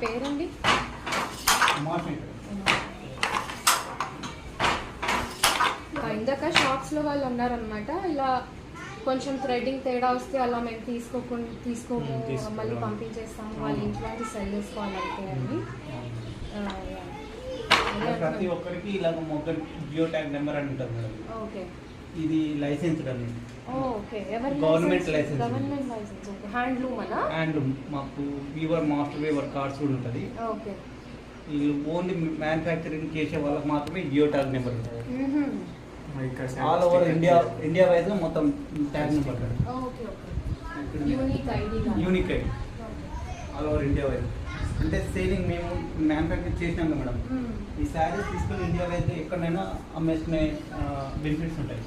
పేరండి? ఇందాక షాప్స్లో వాళ్ళు ఉన్నారనమాట, ఇలా కొంచెం థ్రెడ్డింగ్ తేడా వస్తే అలా మేము తీసుకోము మళ్ళీ పంపించేస్తాము, వాళ్ళ ఇంట్లో సెల్ చేసుకోవాలంటే అని. ప్రతి ఒక్కరికి ఇలా మొగ్గ జియో ట్యాగ్ నెంబర్ అని ఉంటుంది మేడం. ఓకే, ఇది లైసెన్స్డ్ అండి. Okay, government licence. Government licence. Okay, handloom అనా? హ్యాండ్లూమ్. మాకు వీవర్ మాస్టర్ వీవర్ కార్డ్స్ కూడా ఉంటుంది. ఓకే, వీళ్ళు ఓన్లీ మ్యానుఫ్యాక్చరింగ్ చేసే వాళ్ళకి మాత్రమే జియో ట్యాగ్ నెంబర్ ఉంటుంది. ఆల్ ఓవర్ ఇండియా వైజ్ మొత్తం tag number. Okay, okay, unique ID. Unique ID all over India wise. అంటే సేలింగ్ మేము మ్యానుఫ్యాక్చర్ చేసినాం కదా మేడం, ఈ శారీస్ తీసుకొని ఇండియా వైజ్ ఎక్కడైనా అమ్మేసుకునే బెనిఫిట్స్ ఉంటాయి.